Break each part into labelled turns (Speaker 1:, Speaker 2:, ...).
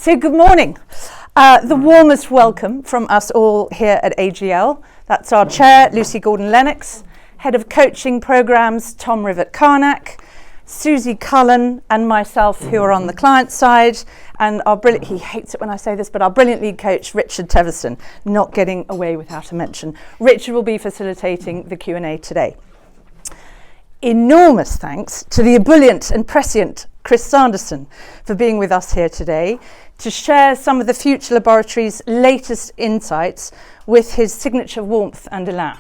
Speaker 1: So good morning. The warmest welcome from us all here at AGL. That's our chair, Lucy Gordon-Lennox, head of coaching programs, Tom Rivett-Carnac, Susie Cullen, and myself, who are on the client side, and our brilliant, he hates it when I say this, but our brilliant lead coach, Richard Teverson, not getting away without a mention. Richard will be facilitating the Q&A today. Enormous thanks to the ebullient and prescient Chris Sanderson for being with us here today to share some of the Future Laboratory's latest insights with his signature warmth and elan.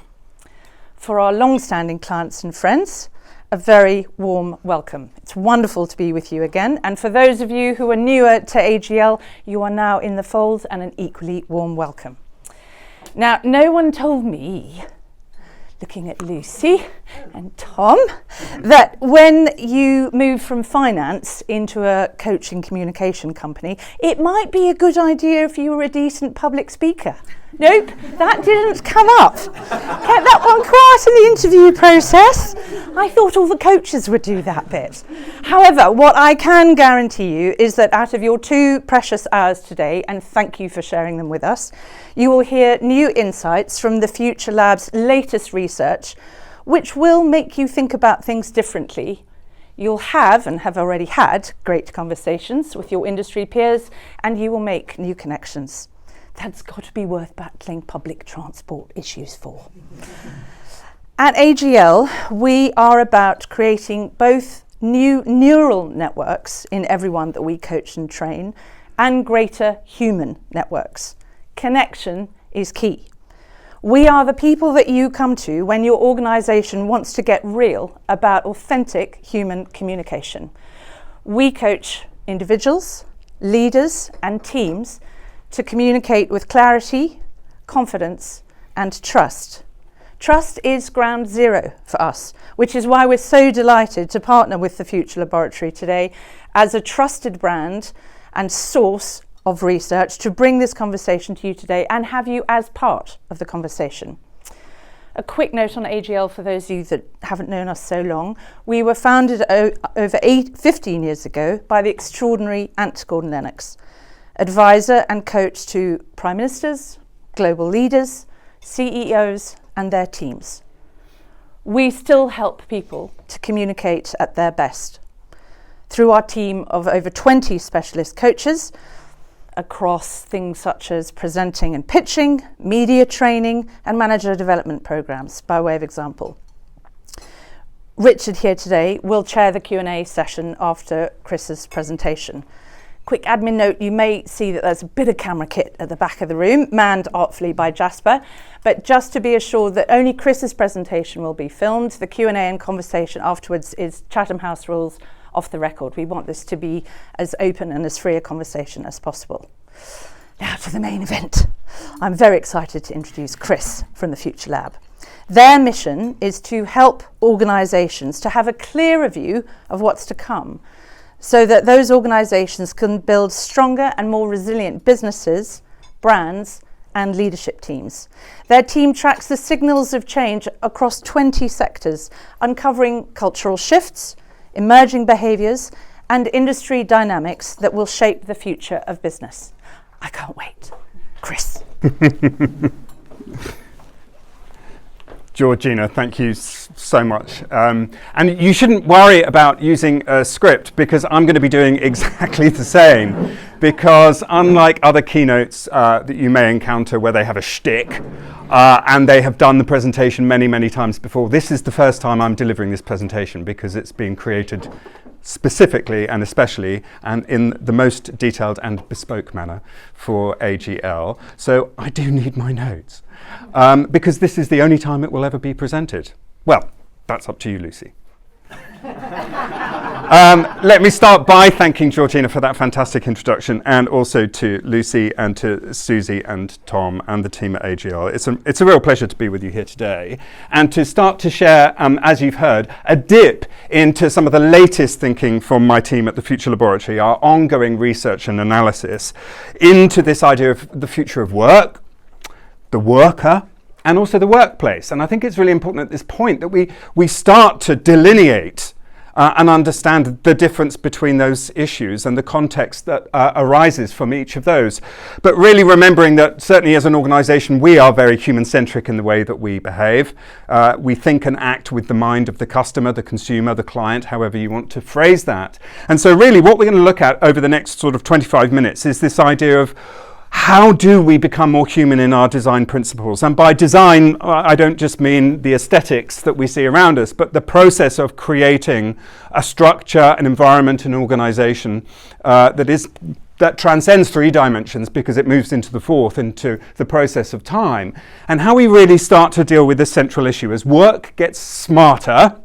Speaker 1: For our long-standing clients and friends, a very warm welcome. It's wonderful to be with you again. And for those of you who are newer to AGL, you are now in the fold, and an equally warm welcome. Now, no one told me, looking at Lucy and Tom, that when you move from finance into a coaching communication company, it might be a good idea if you were a decent public speaker. Nope, that didn't come up. Kept that one quiet in the interview process. I thought all the coaches would do that bit. However, what I can guarantee you is that out of your 2 precious hours today, and thank you for sharing them with us, you will hear new insights from the Future Lab's latest research, which will make you think about things differently. You'll have, and have already had, great conversations with your industry peers, and you will make new connections. That's got to be worth battling public transport issues for. At AGL, we are about creating both new neural networks in everyone that we coach and train, and greater human networks. Connection is key. We are the people that you come to when your organisation wants to get real about authentic human communication. We coach individuals, leaders, and teams to communicate with clarity, confidence, and trust. Trust is ground zero for us, which is why we're so delighted to partner with the Future Laboratory today as a trusted brand and source of research to bring this conversation to you today and have you as part of the conversation. A quick note on AGL for those of you that haven't known us so long. We were founded over 15 years ago by the extraordinary Ant Gordon-Lennox, advisor and coach to prime ministers, global leaders, CEOs, and their teams. We still help people to communicate at their best through our team of over 20 specialist coaches across things such as presenting and pitching, media training, and manager development programs, by way of example. Richard here today will chair the Q&A session after Chris's presentation. Quick admin note, you may see that there's a bit of camera kit at the back of the room, manned artfully by Jasper, but just to be assured that only Chris's presentation will be filmed. The Q&A and conversation afterwards is Chatham House rules off the record. We want this to be as open and as free a conversation as possible. Now to the main event. I'm very excited to introduce Chris from the Future Lab. Their mission is to help organisations to have a clearer view of what's to come, so that those organisations can build stronger and more resilient businesses, brands, and leadership teams. Their team tracks the signals of change across 20 sectors, uncovering cultural shifts, emerging behaviours, and industry dynamics that will shape the future of business. I can't wait. Chris.
Speaker 2: Georgina, thank you so much. And you shouldn't worry about using a script, because I'm going to be doing exactly the same. Because unlike other keynotes that you may encounter where they have a shtick and they have done the presentation many, many times before, this is the first time I'm delivering this presentation because it's been created specifically and especially and in the most detailed and bespoke manner for AGL. So I do need my notes. Because this is the only time it will ever be presented. Well, that's up to you, Lucy. Let me start by thanking Georgina for that fantastic introduction, and also to Lucy and to Susie and Tom and the team at AGL. It's a real pleasure to be with you here today, and to start to share, as you've heard, a dip into some of the latest thinking from my team at the Future Laboratory, our ongoing research and analysis into this idea of the future of work, the worker, and also the workplace. And I think it's really important at this point that we start to delineate and understand the difference between those issues and the context that arises from each of those. But really remembering that certainly as an organisation we are very human-centric in the way that we behave. We think and act with the mind of the customer, the consumer, the client, however you want to phrase that. And so really what we're going to look at over the next sort of 25 minutes is this idea of how do we become more human in our design principles? And by design, I don't just mean the aesthetics that we see around us, but the process of creating a structure, an environment, an organisation that transcends 3 dimensions because it moves into the 4th, into the process of time. And how we really start to deal with this central issue as work gets smarter,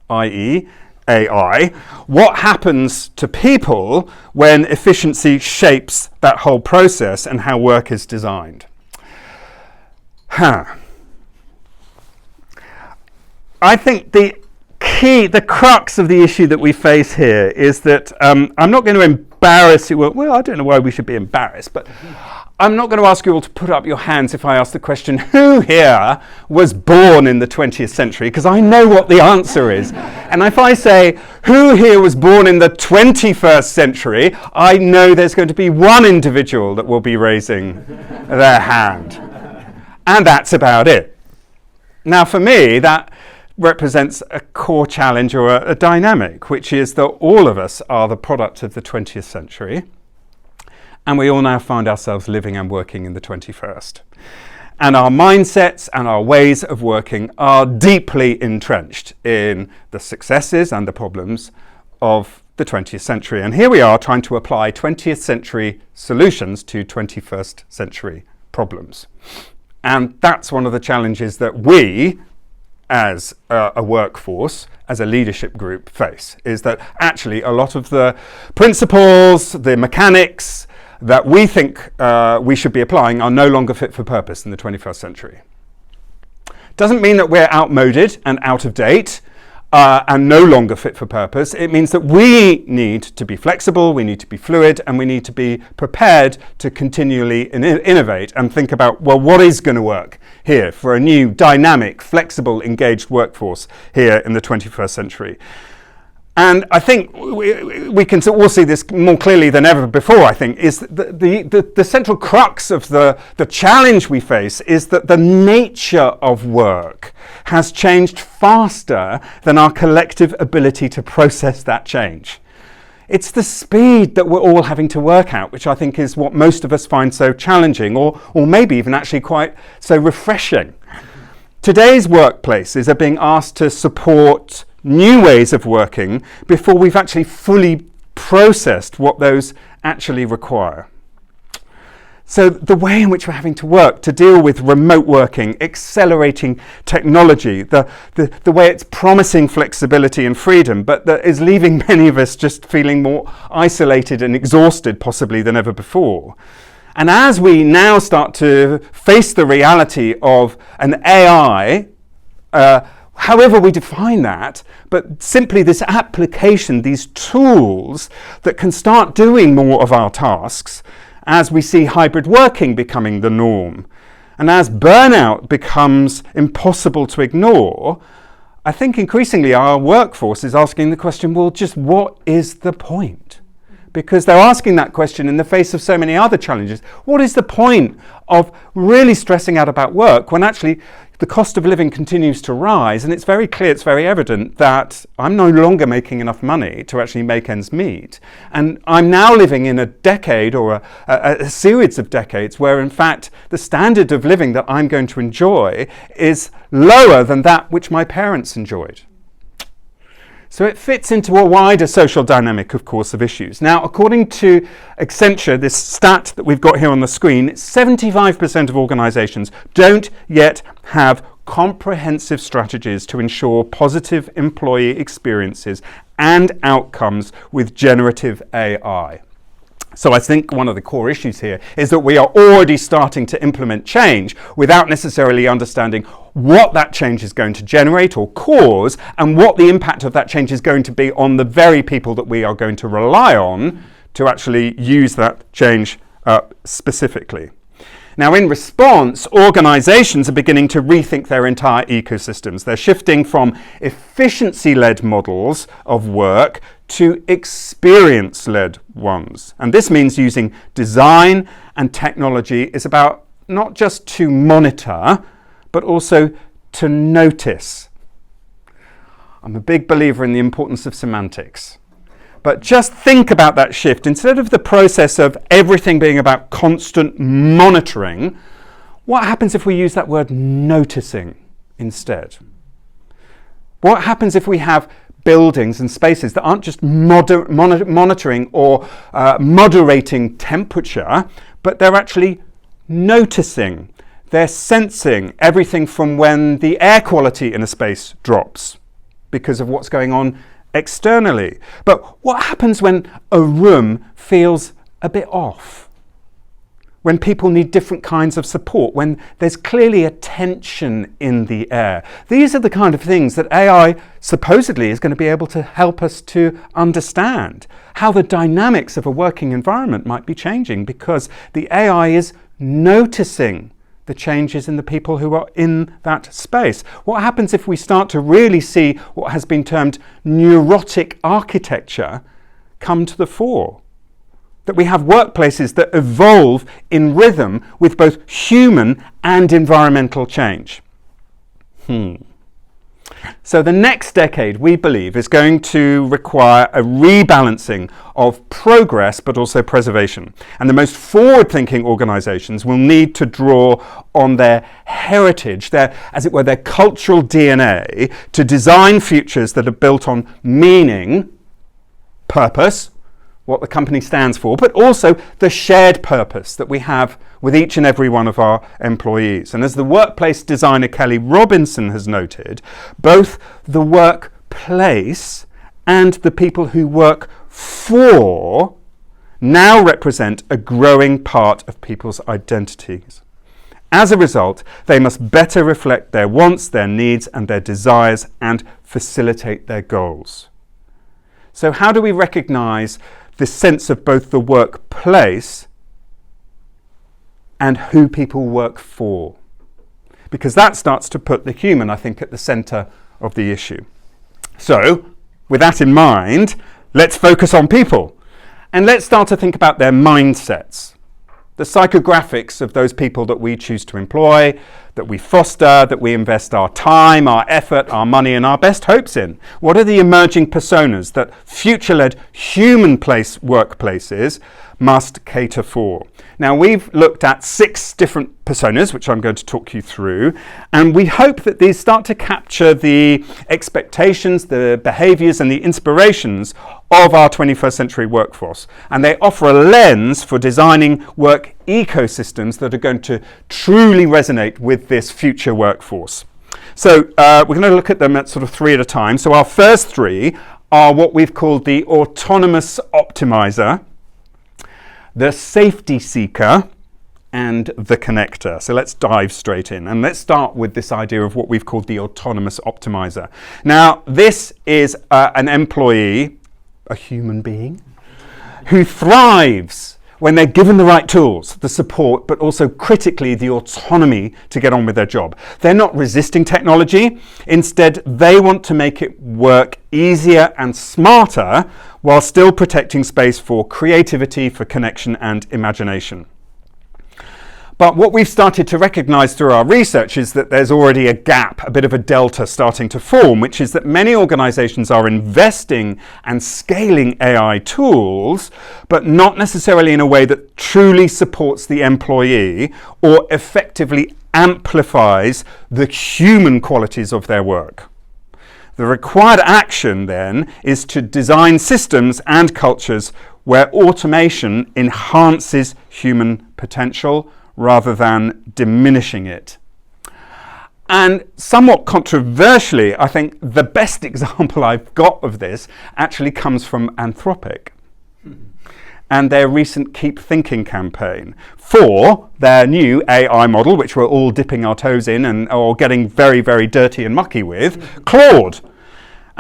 Speaker 2: i.e., AI, what happens to people when efficiency shapes that whole process and how work is designed? I think the crux of the issue that we face here is that I'm not going to embarrass you. Well, I don't know why we should be embarrassed, but I'm not going to ask you all to put up your hands if I ask the question, who here was born in the 20th century? Because I know what the answer is. And if I say, who here was born in the 21st century, I know there's going to be one individual that will be raising their hand. And that's about it. Now, for me, that represents a core challenge or a dynamic, which is that all of us are the product of the 20th century. And we all now find ourselves living and working in the 21st. And our mindsets and our ways of working are deeply entrenched in the successes and the problems of the 20th century. And here we are trying to apply 20th century solutions to 21st century problems. And that's one of the challenges that we, as a workforce, as a leadership group, face, is that actually a lot of the principles, the mechanics, that we think we should be applying are no longer fit for purpose in the 21st century. Doesn't mean that we're outmoded and out of date and no longer fit for purpose. It means that we need to be flexible, we need to be fluid, and we need to be prepared to continually innovate and think about, well, what is going to work here for a new, dynamic, flexible, engaged workforce here in the 21st century. And I think we can all see this more clearly than ever before, I think, is the central crux of the challenge we face is that the nature of work has changed faster than our collective ability to process that change. It's the speed that we're all having to work at, which I think is what most of us find so challenging, or maybe even actually quite so refreshing. Today's workplaces are being asked to support new ways of working before we've actually fully processed what those actually require. So the way in which we're having to work to deal with remote working, accelerating technology, the way it's promising flexibility and freedom, but that is leaving many of us just feeling more isolated and exhausted possibly than ever before. And as we now start to face the reality of an AI, however we define that, but simply this application, these tools that can start doing more of our tasks as we see hybrid working becoming the norm. And as burnout becomes impossible to ignore, I think increasingly our workforce is asking the question, well, just what is the point? Because they're asking that question in the face of so many other challenges. What is the point of really stressing out about work when actually the cost of living continues to rise? And it's very clear, it's very evident that I'm no longer making enough money to actually make ends meet. And I'm now living in a decade or a series of decades where in fact the standard of living that I'm going to enjoy is lower than that which my parents enjoyed. So it fits into a wider social dynamic, of course, of issues. Now, according to Accenture, this stat that we've got here on the screen, 75% of organisations don't yet have comprehensive strategies to ensure positive employee experiences and outcomes with generative AI. So I think one of the core issues here is that we are already starting to implement change without necessarily understanding what that change is going to generate or cause and what the impact of that change is going to be on the very people that we are going to rely on to actually use that change specifically. Now, in response, organizations are beginning to rethink their entire ecosystems. They're shifting from efficiency-led models of work to experience-led ones. And this means using design and technology is about not just to monitor, but also to notice. I'm a big believer in the importance of semantics. But just think about that shift. Instead of the process of everything being about constant monitoring, what happens if we use that word noticing instead? What happens if we have buildings and spaces that aren't just monitoring or moderating temperature, but they're actually noticing? They're sensing everything from when the air quality in a space drops because of what's going on externally. But what happens when a room feels a bit off? When people need different kinds of support, when there's clearly a tension in the air. These are the kind of things that AI supposedly is going to be able to help us to understand how the dynamics of a working environment might be changing, because the AI is noticing the changes in the people who are in that space. What happens if we start to really see what has been termed neurotic architecture come to the fore? That we have workplaces that evolve in rhythm with both human and environmental change. So the next decade, we believe, is going to require a rebalancing of progress but also preservation. And the most forward-thinking organizations will need to draw on their heritage, their, as it were, their cultural DNA, to design futures that are built on meaning, purpose, what the company stands for, but also the shared purpose that we have with each and every one of our employees. And as the workplace designer Kelly Robinson has noted, both the workplace and the people who work for now represent a growing part of people's identities. As a result, they must better reflect their wants, their needs, and their desires, and facilitate their goals. So how do we recognize the sense of both the workplace and who people work for? Because that starts to put the human, I think, at the centre of the issue. So, with that in mind, let's focus on people. And let's start to think about their mindsets. The psychographics of those people that we choose to employ, that we foster, that we invest our time, our effort, our money, and our best hopes in. What are the emerging personas that future-led human-place workplaces must cater for? Now, we've looked at 6 different personas, which I'm going to talk you through, and we hope that these start to capture the expectations, the behaviours, and the inspirations of our 21st century workforce. And they offer a lens for designing work ecosystems that are going to truly resonate with this future workforce. So we're going to look at them at sort of 3 at a time. So our first 3 are what we've called the autonomous optimizer, the safety seeker, and the connector. So let's dive straight in, and let's start with this idea of what we've called the autonomous optimizer. Now, this is an employee, a human being, who thrives when they're given the right tools, the support, but also critically the autonomy to get on with their job. They're not resisting technology. Instead, they want to make it work easier and smarter while still protecting space for creativity, for connection and imagination. But what we've started to recognize through our research is that there's already a gap, a bit of a delta starting to form, which is that many organizations are investing and scaling AI tools, but not necessarily in a way that truly supports the employee or effectively amplifies the human qualities of their work. The required action then is to design systems and cultures where automation enhances human potential rather than diminishing it. And somewhat controversially, I think the best example I've got of this actually comes from Anthropic and their recent Keep Thinking campaign for their new AI model, which we're all dipping our toes in and or getting very, very dirty and mucky with, Claude.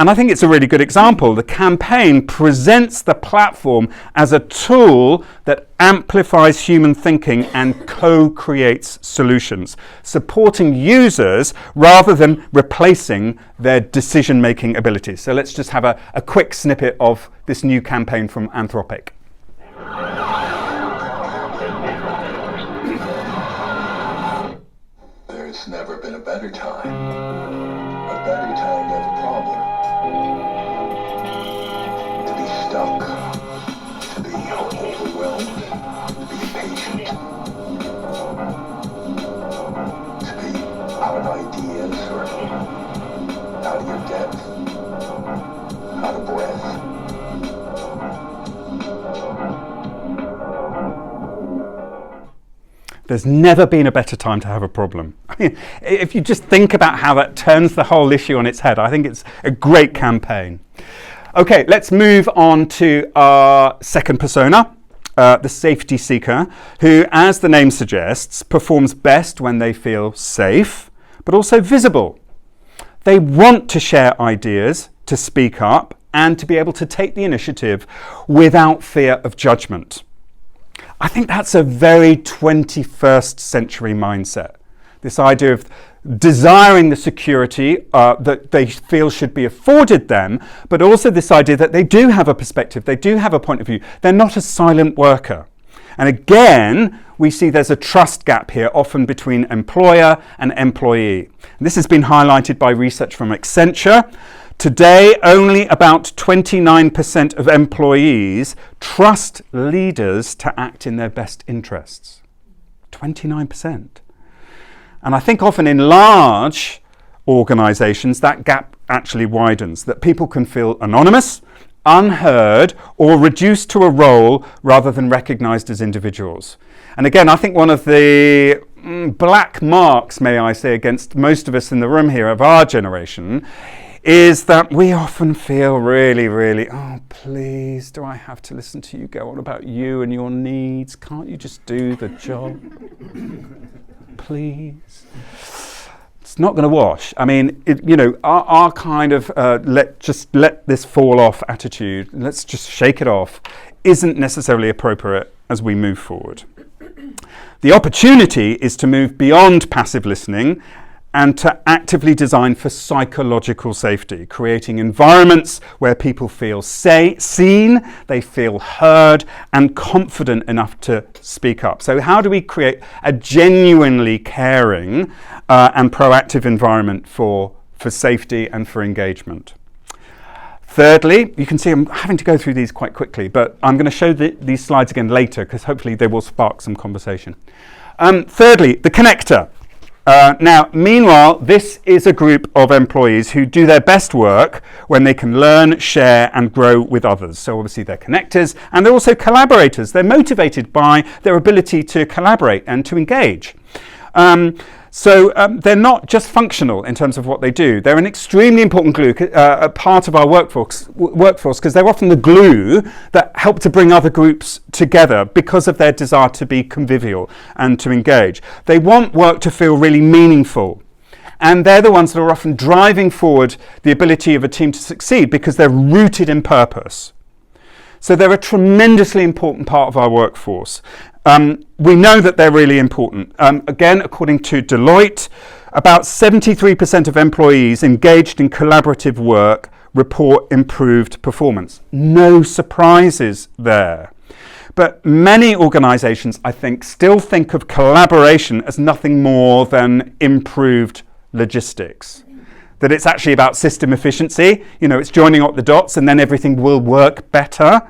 Speaker 2: And I think it's a really good example. The campaign presents the platform as a tool that amplifies human thinking and co-creates solutions, supporting users rather than replacing their decision-making abilities. So let's just have a quick snippet of this new campaign from Anthropic.
Speaker 3: There's never been a better time. A better time to have a problem. To be stuck. To be overwhelmed. To be impatient. To be out of ideas or out of your depth. Out of breath.
Speaker 2: There's never been a better time to have a problem. I mean, if you just think about how that turns the whole issue on its head, I think it's a great campaign. Okay, let's move on to our second persona, the safety seeker, who, as the name suggests, performs best when they feel safe, but also visible. They want to share ideas, to speak up, and to be able to take the initiative without fear of judgment. I think that's a very 21st century mindset. This idea of desiring the security that they feel should be afforded them, but also this idea that they do have a perspective, they do have a point of view. They're not a silent worker. And again, we see there's a trust gap here, often between employer and employee. And this has been highlighted by research from Accenture. Today, only about 29% of employees trust leaders to act in their best interests. 29%. And I think often in large organisations, that gap actually widens, that people can feel anonymous, unheard, or reduced to a role rather than recognised as individuals. And again, I think one of the black marks, may I say, against most of us in the room here of our generation is that we often feel really, oh, please, do I have to listen to you go on about you and your needs? Can't you just do the job? Please. It's not going to wash. I mean, our kind of let this fall off attitude, let's just shake it off, isn't necessarily appropriate as we move forward. The opportunity is to move beyond passive listening and to actively design for psychological safety, creating environments where people feel seen, they feel heard, and confident enough to speak up. So how do we create a genuinely caring and proactive environment for safety and for engagement? Thirdly, you can see I'm having to go through these quite quickly, but I'm going to show these slides again later because hopefully they will spark some conversation. Thirdly, the connector. Now, meanwhile, this is a group of employees who do their best work when they can learn, share, and grow with others. So obviously they're connectors, and they're also collaborators. They're motivated by their ability to collaborate and to engage. So they're not just functional in terms of what they do. They're an extremely important part of our workforce because they're often the glue that help to bring other groups together because of their desire to be convivial and to engage. They want work to feel really meaningful. And they're the ones that are often driving forward the ability of a team to succeed because they're rooted in purpose. So they're a tremendously important part of our workforce. We know that they're really important. Again, according to Deloitte, about 73% of employees engaged in collaborative work report improved performance. No surprises there. But many organisations, I think, still think of collaboration as nothing more than improved logistics. That it's actually about system efficiency. It's joining up the dots and then everything will work better.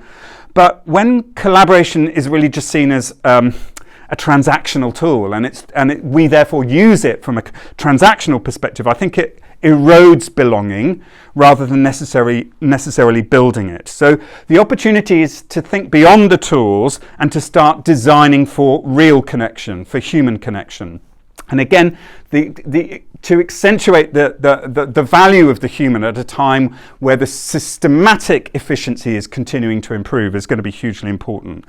Speaker 2: But when collaboration is really just seen as a transactional tool and we therefore use it from a transactional perspective, I think it erodes belonging rather than necessarily building it. So the opportunity is to think beyond the tools and to start designing for real connection, for human connection. And again, to accentuate the value of the human at a time where the systematic efficiency is continuing to improve is going to be hugely important.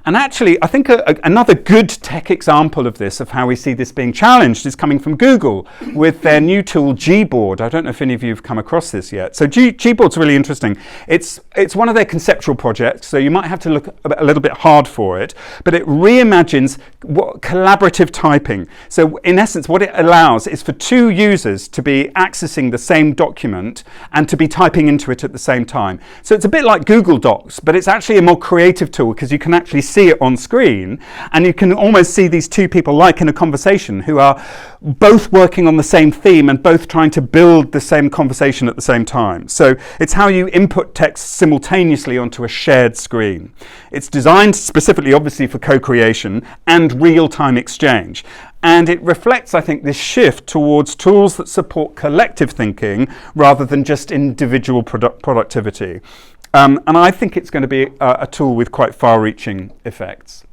Speaker 2: And actually, I think another good tech example of this, of how we see this being challenged, is coming from Google with their new tool Gboard. I don't know if any of you have come across this yet. So Gboard's really interesting. It's one of their conceptual projects, so you might have to look a little bit hard for it, but it reimagines collaborative typing. So in essence, what it allows is for two users to be accessing the same document and to be typing into it at the same time. So it's a bit like Google Docs, but it's actually a more creative tool because you can actually see it on screen, and you can almost see these two people, like in a conversation, who are both working on the same theme and both trying to build the same conversation at the same time. So it's how you input text simultaneously onto a shared screen. It's designed specifically, obviously, for co-creation and real-time exchange. And it reflects, I think, this shift towards tools that support collective thinking rather than just individual productivity. And I think it's going to be a tool with quite far-reaching effects.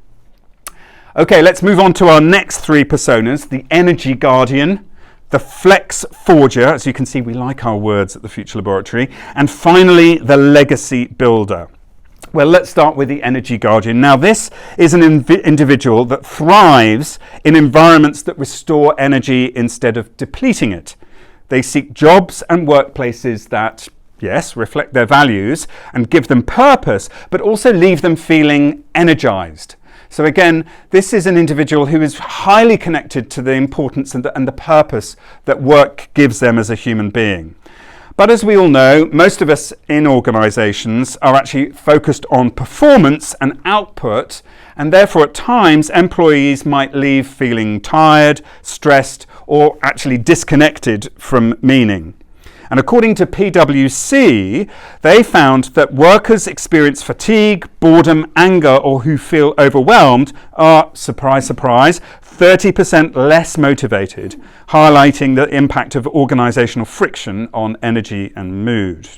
Speaker 2: Okay, let's move on to our next three personas: the Energy Guardian, the Flex Forger, as you can see, we like our words at the Future Laboratory, and finally, the Legacy Builder. Well, let's start with the Energy Guardian. Now, this is an individual that thrives in environments that restore energy instead of depleting it. They seek jobs and workplaces that, yes, reflect their values and give them purpose, but also leave them feeling energized. So again, this is an individual who is highly connected to the importance and the purpose that work gives them as a human being. But as we all know, most of us in organisations are actually focused on performance and output, and therefore at times employees might leave feeling tired, stressed, or actually disconnected from meaning. And according to PwC, they found that workers experience fatigue, boredom, anger, or who feel overwhelmed are, surprise, surprise, 30% less motivated, highlighting the impact of organisational friction on energy and mood.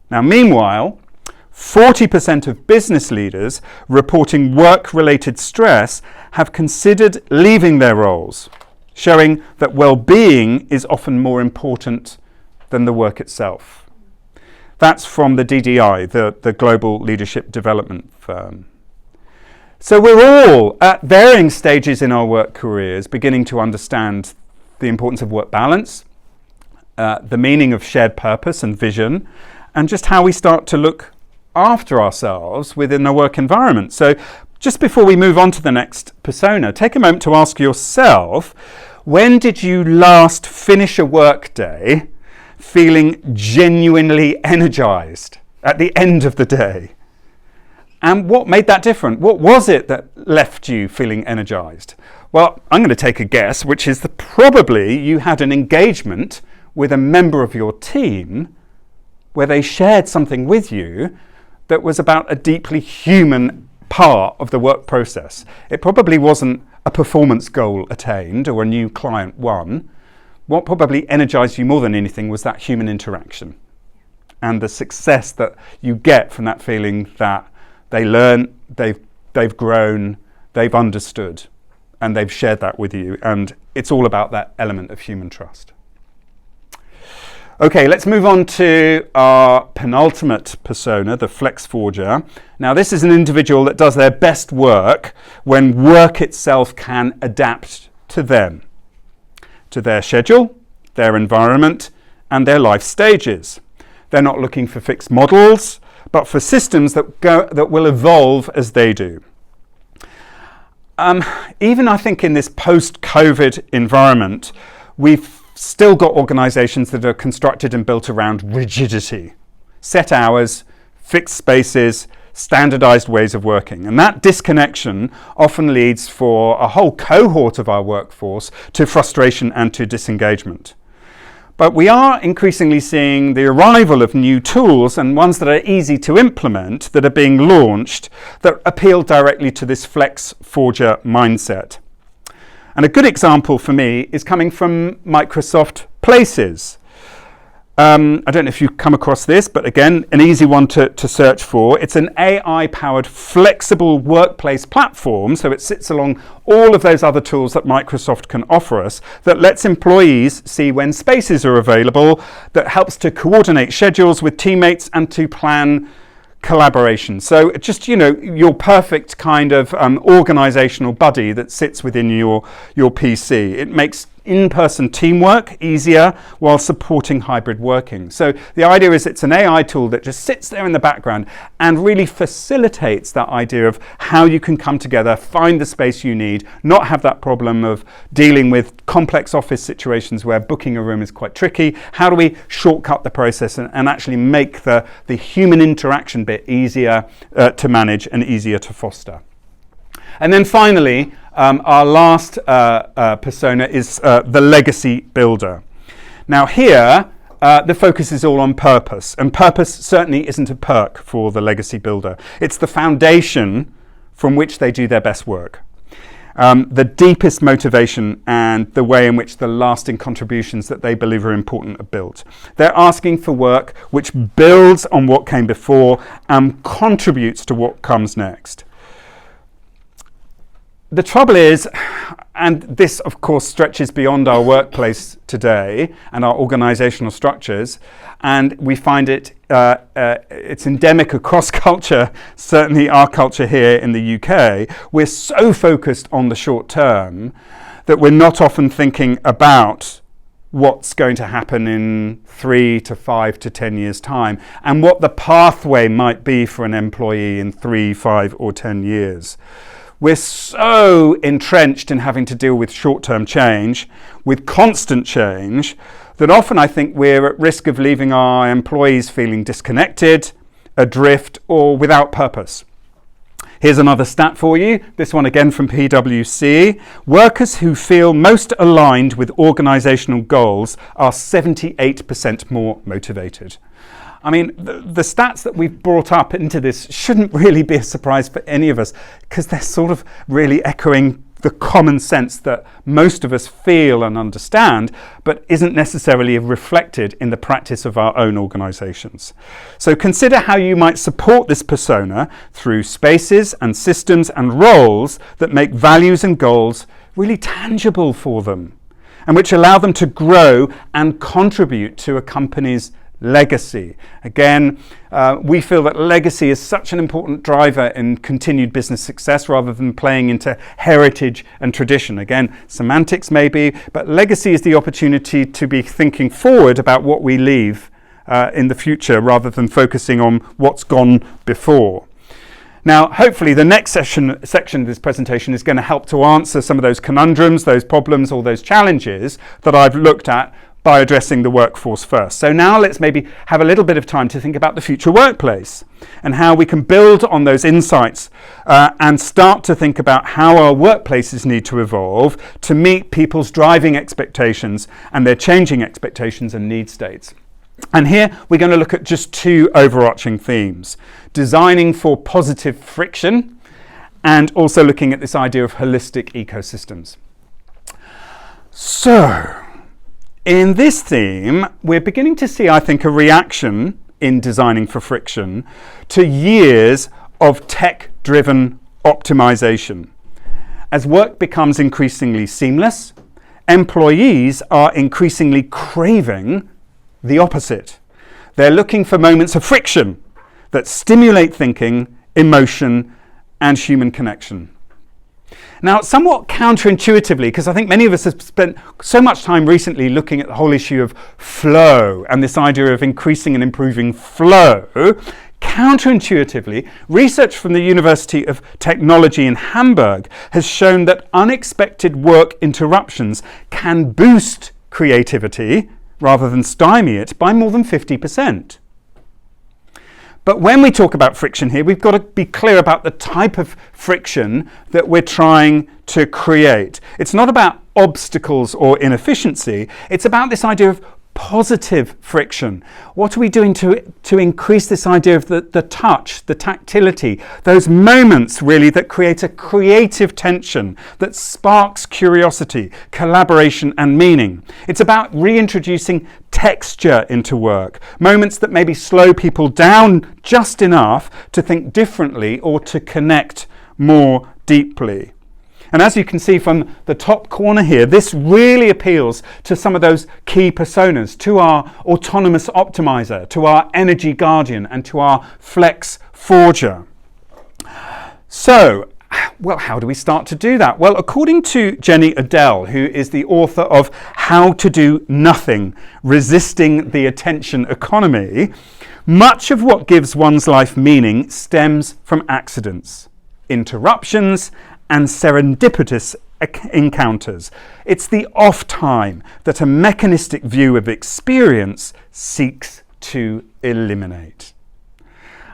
Speaker 2: Now, meanwhile, 40% of business leaders reporting work-related stress have considered leaving their roles, showing that well-being is often more important than the work itself. That's from the DDI, the Global Leadership Development Firm. So we're all at varying stages in our work careers beginning to understand the importance of work balance, the meaning of shared purpose and vision, and just how we start to look after ourselves within the work environment. So just before we move on to the next persona, take a moment to ask yourself, when did you last finish a work day feeling genuinely energized at the end of the day? And what made that different? What was it that left you feeling energized? Well, I'm going to take a guess, which is that probably you had an engagement with a member of your team where they shared something with you that was about a deeply human part of the work process. It probably wasn't a performance goal attained or a new client won. What probably energized you more than anything was that human interaction and the success that you get from that feeling that they learn, they've grown, they've understood, and they've shared that with you. And it's all about that element of human trust. Okay, let's move on to our penultimate persona, the Flex Forger. Now, this is an individual that does their best work when work itself can adapt to them, to their schedule, their environment, and their life stages. They're not looking for fixed models, but for systems that will evolve as they do. Even I think in this post-COVID environment, we've still got organisations that are constructed and built around rigidity, set hours, fixed spaces, standardised ways of working. And that disconnection often leads for a whole cohort of our workforce to frustration and to disengagement. But we are increasingly seeing the arrival of new tools and ones that are easy to implement that are being launched that appeal directly to this Flex Forger mindset. And a good example for me is coming from Microsoft Places. I don't know if you've come across this, but again, an easy one to search for. It's an AI-powered flexible workplace platform, so it sits along all of those other tools that Microsoft can offer us, that lets employees see when spaces are available, that helps to coordinate schedules with teammates and to plan collaboration. So just, your perfect kind of organizational buddy that sits within your PC. It makes in-person teamwork easier while supporting hybrid working. So the idea is it's an AI tool that just sits there in the background and really facilitates that idea of how you can come together, find the space you need, not have that problem of dealing with complex office situations where booking a room is quite tricky. How do we shortcut the process and actually make the human interaction bit easier to manage and easier to foster? And then finally, our last persona is the legacy builder. Now here, the focus is all on purpose, and purpose certainly isn't a perk for the legacy builder. It's the foundation from which they do their best work. The deepest motivation and the way in which the lasting contributions that they believe are important are built. They're asking for work which builds on what came before and contributes to what comes next. The trouble is, and this of course stretches beyond our workplace today and our organizational structures, and we find it's endemic across culture, certainly our culture here in the UK. We're so focused on the short term that we're not often thinking about what's going to happen in 3 to 5 to 10 years' time and what the pathway might be for an employee in 3, 5 or 10 years. We're so entrenched in having to deal with short-term change, with constant change, that often I think we're at risk of leaving our employees feeling disconnected, adrift, or without purpose. Here's another stat for you, this one again from PwC. Workers who feel most aligned with organisational goals are 78% more motivated. I mean, the stats that we've brought up into this shouldn't really be a surprise for any of us, because they're sort of really echoing the common sense that most of us feel and understand, but isn't necessarily reflected in the practice of our own organisations. So consider how you might support this persona through spaces and systems and roles that make values and goals really tangible for them, and which allow them to grow and contribute to a company's legacy. Again, we feel that legacy is such an important driver in continued business success rather than playing into heritage and tradition. Again, semantics maybe, but legacy is the opportunity to be thinking forward about what we leave in the future rather than focusing on what's gone before. Now, hopefully the next section of this presentation is going to help to answer some of those conundrums, those problems, or those challenges that I've looked at by addressing the workforce first. So now let's maybe have a little bit of time to think about the future workplace and how we can build on those insights and start to think about how our workplaces need to evolve to meet people's driving expectations and their changing expectations and need states. And here we're going to look at just two overarching themes: designing for positive friction and also looking at this idea of holistic ecosystems. So, in this theme, we're beginning to see, I think, a reaction in designing for friction to years of tech-driven optimization. As work becomes increasingly seamless, employees are increasingly craving the opposite. They're looking for moments of friction that stimulate thinking, emotion, and human connection. Now, somewhat counterintuitively, because I think many of us have spent so much time recently looking at the whole issue of flow and this idea of increasing and improving flow, counterintuitively, research from the University of Technology in Hamburg has shown that unexpected work interruptions can boost creativity rather than stymie it by more than 50%. But when we talk about friction here, we've got to be clear about the type of friction that we're trying to create. It's not about obstacles or inefficiency. It's about this idea of positive friction? What are we doing to increase this idea of the touch, the tactility, those moments really that create a creative tension that sparks curiosity, collaboration and meaning? It's about reintroducing texture into work, moments that maybe slow people down just enough to think differently or to connect more deeply. And as you can see from the top corner here, this really appeals to some of those key personas, to our autonomous optimizer, to our energy guardian, and to our flex forger. So, well, how do we start to do that? Well, according to Jenny Adele, who is the author of How to Do Nothing, Resisting the Attention Economy, much of what gives one's life meaning stems from accidents, interruptions, and serendipitous encounters. It's the off time that a mechanistic view of experience seeks to eliminate.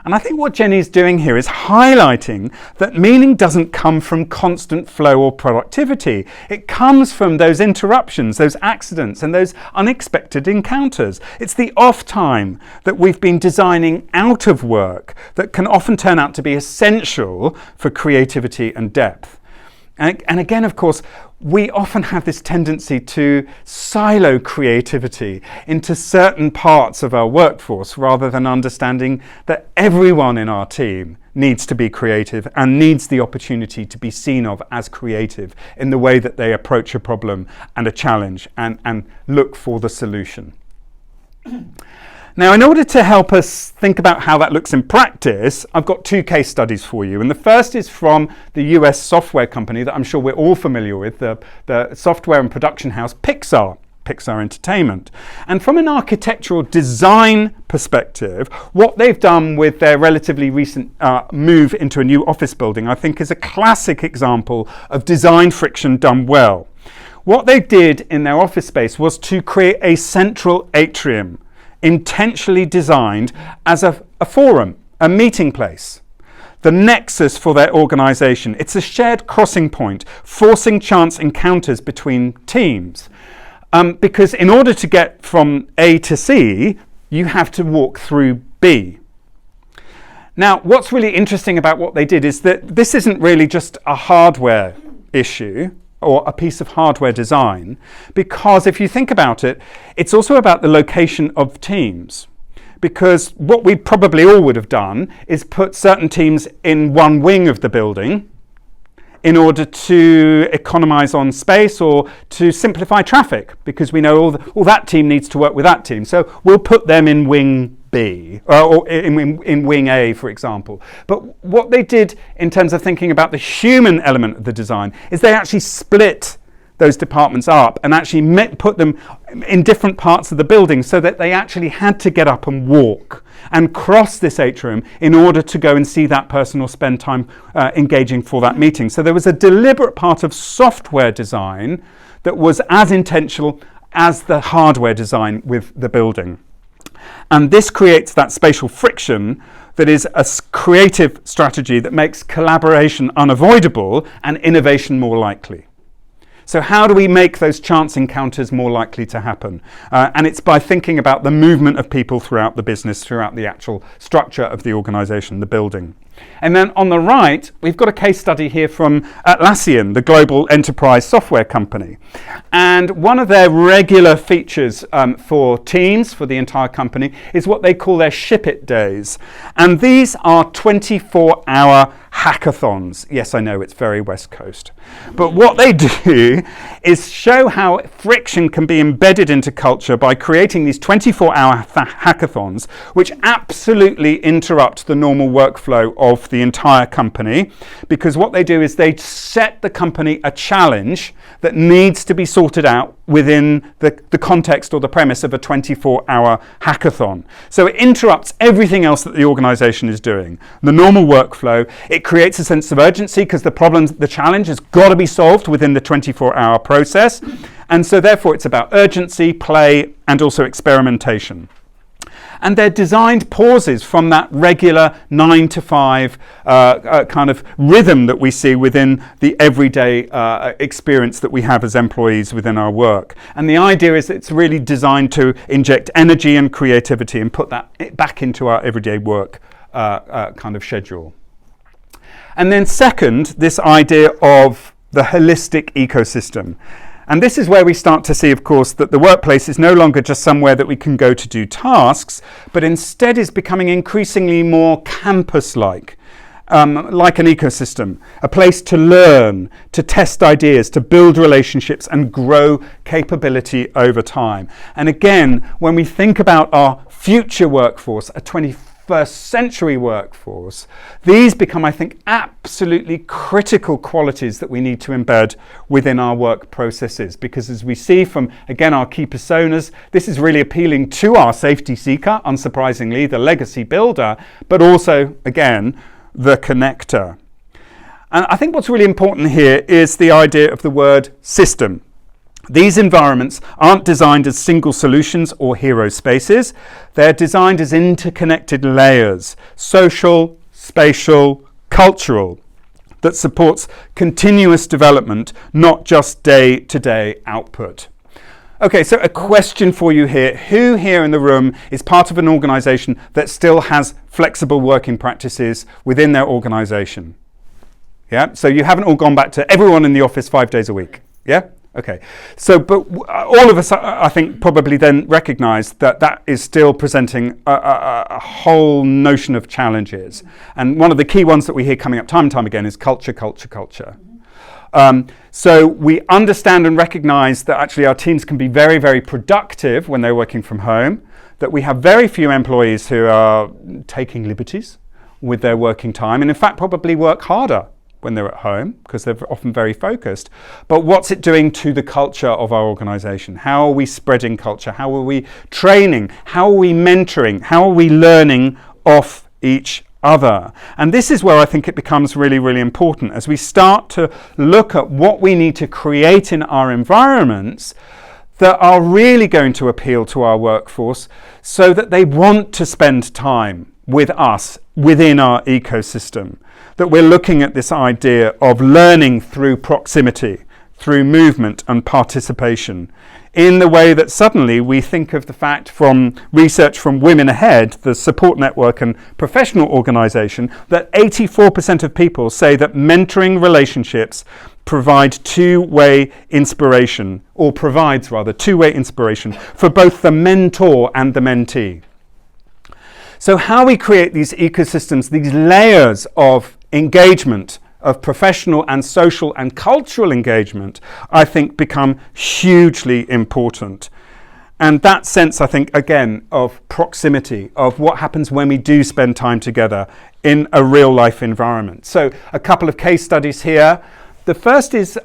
Speaker 2: And I think what Jenny's doing here is highlighting that meaning doesn't come from constant flow or productivity. It comes from those interruptions, those accidents, and those unexpected encounters. It's the off time that we've been designing out of work that can often turn out to be essential for creativity and depth. And again, of course, we often have this tendency to silo creativity into certain parts of our workforce rather than understanding that everyone in our team needs to be creative and needs the opportunity to be seen of as creative in the way that they approach a problem and a challenge and look for the solution. Now, in order to help us think about how that looks in practice, I've got two case studies for you. And the first is from the US software company that I'm sure we're all familiar with, the software and production house Pixar Entertainment. And from an architectural design perspective, what they've done with their relatively recent move into a new office building, I think is a classic example of design friction done well. What they did in their office space was to create a central atrium, intentionally designed as a forum, a meeting place, the nexus for their organisation. It's a shared crossing point, forcing chance encounters between teams. Because in order to get from A to C, you have to walk through B. Now, what's really interesting about what they did is that this isn't really just a hardware issue or a piece of hardware design, because if you think about it, it's also about the location of teams. Because what we probably all would have done is put certain teams in one wing of the building in order to economize on space or to simplify traffic, because we know all that team needs to work with that team. So we'll put them in wing B, or in wing A, for example. But what they did in terms of thinking about the human element of the design is they actually split those departments up and actually put them in different parts of the building so that they actually had to get up and walk and cross this atrium in order to go and see that person or spend time engaging for that meeting. So there was a deliberate part of software design that was as intentional as the hardware design with the building. And this creates that spatial friction that is a creative strategy that makes collaboration unavoidable and innovation more likely. So how do we make those chance encounters more likely to happen? And it's by thinking about the movement of people throughout the business, throughout the actual structure of the organisation, the building. And then on the right, we've got a case study here from Atlassian, the global enterprise software company. And one of their regular features for teams, for the entire company, is what they call their Ship It days. And these are 24-hour hackathons. Yes, I know, it's very West Coast. But what they do is show how friction can be embedded into culture by creating these 24-hour hackathons, which absolutely interrupt the normal workflow of the entire company, because what they do is they set the company a challenge that needs to be sorted out within the context or the premise of a 24-hour hackathon. So it interrupts everything else that the organisation is doing. The normal workflow, it creates a sense of urgency because the challenge has got to be solved within the 24-hour process. And so therefore it's about urgency, play, and also experimentation. And they're designed pauses from that regular 9 to 5 kind of rhythm that we see within the everyday experience that we have as employees within our work. And the idea is it's really designed to inject energy and creativity and put that back into our everyday work kind of schedule. And then second, this idea of the holistic ecosystem. And this is where we start to see, of course, that the workplace is no longer just somewhere that we can go to do tasks, but instead is becoming increasingly more campus-like, like an ecosystem, a place to learn, to test ideas, to build relationships and grow capability over time. And again, when we think about our future workforce, a 21st century workforce, these become, I think, absolutely critical qualities that we need to embed within our work processes, because as we see from, again, our key personas, this is really appealing to our safety seeker, unsurprisingly, the legacy builder, but also, again, the connector. And I think what's really important here is the idea of the word system. These environments aren't designed as single solutions or hero spaces. They're designed as interconnected layers, social, spatial, cultural, that supports continuous development, not just day-to-day output. Okay, so a question for you here. Who here in the room is part of an organisation that still has flexible working practices within their organisation? Yeah, so you haven't all gone back to everyone in the office 5 days a week, yeah? Okay, so but all of us, I think, probably then recognise that that is still presenting a whole notion of challenges. And one of the key ones that we hear coming up time and time again is culture, culture, culture. So we understand and recognise that actually our teams can be very, very productive when they're working from home, that we have very few employees who are taking liberties with their working time, and in fact probably work harder when they're at home because they're often very focused. But what's it doing to the culture of our organisation? How are we spreading culture? How are we training? How are we mentoring? How are we learning off each other? And this is where I think it becomes really, really important as we start to look at what we need to create in our environments that are really going to appeal to our workforce so that they want to spend time with us within our ecosystem. That we're looking at this idea of learning through proximity, through movement and participation, in the way that suddenly we think of the fact from research from Women Ahead, the support network and professional organisation, that 84% of people say that mentoring relationships provide two-way inspiration, or provides rather two-way inspiration for both the mentor and the mentee. So how we create these ecosystems, these layers of engagement, of professional and social and cultural engagement, I think become hugely important. And that sense, I think, again, of proximity, of what happens when we do spend time together in a real life environment. So a couple of case studies here. The first is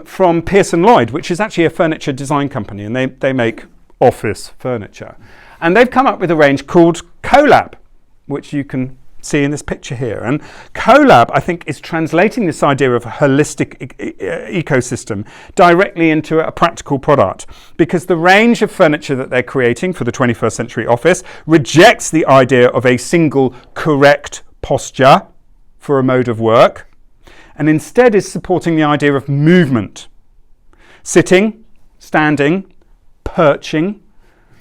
Speaker 2: from Pearson Lloyd, which is actually a furniture design company, and they make office furniture. And they've come up with a range called Colab, which you can see in this picture here. And Colab, I think, is translating this idea of a holistic ecosystem directly into a practical product, because the range of furniture that they're creating for the 21st century office rejects the idea of a single correct posture for a mode of work, and instead is supporting the idea of movement, sitting, standing, perching,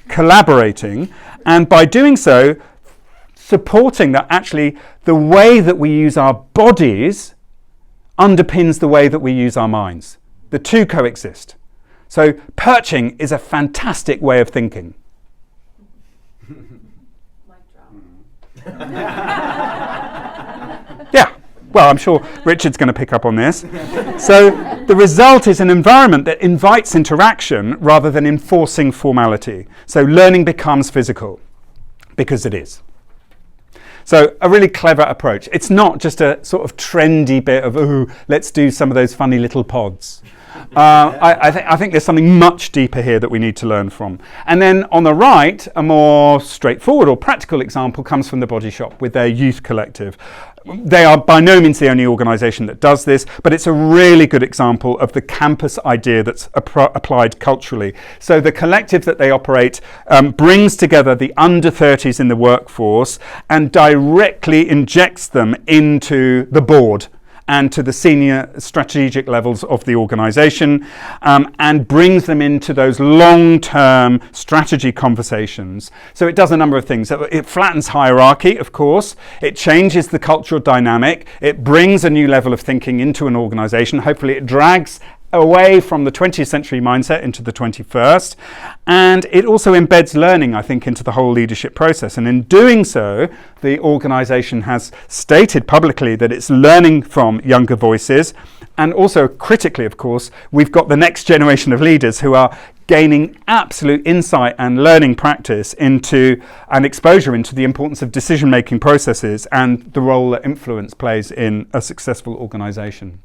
Speaker 2: collaborating, and by doing so supporting that actually the way that we use our bodies underpins the way that we use our minds. The two coexist. So perching is a fantastic way of thinking. Yeah, well, I'm sure Richard's going to pick up on this. So the result is an environment that invites interaction rather than enforcing formality. So learning becomes physical, because it is. So a really clever approach. It's not just a sort of trendy bit of, ooh, let's do some of those funny little pods. I think there's something much deeper here that we need to learn from. And then on the right, a more straightforward or practical example comes from the Body Shop with their youth collective. They are by no means the only organisation that does this, but it's a really good example of the campus idea that's applied culturally. So the collective that they operate brings together the under 30s in the workforce and directly injects them into the board and to the senior strategic levels of the organisation, and brings them into those long-term strategy conversations. So it does a number of things. It flattens hierarchy, of course. It changes the cultural dynamic. It brings a new level of thinking into an organisation. Hopefully it drags away from the 20th century mindset into the 21st, and it also embeds learning, I think, into the whole leadership process. And in doing so, the organisation has stated publicly that it's learning from younger voices, and also critically, of course, we've got the next generation of leaders who are gaining absolute insight and learning practice into and exposure into the importance of decision-making processes and the role that influence plays in a successful organisation.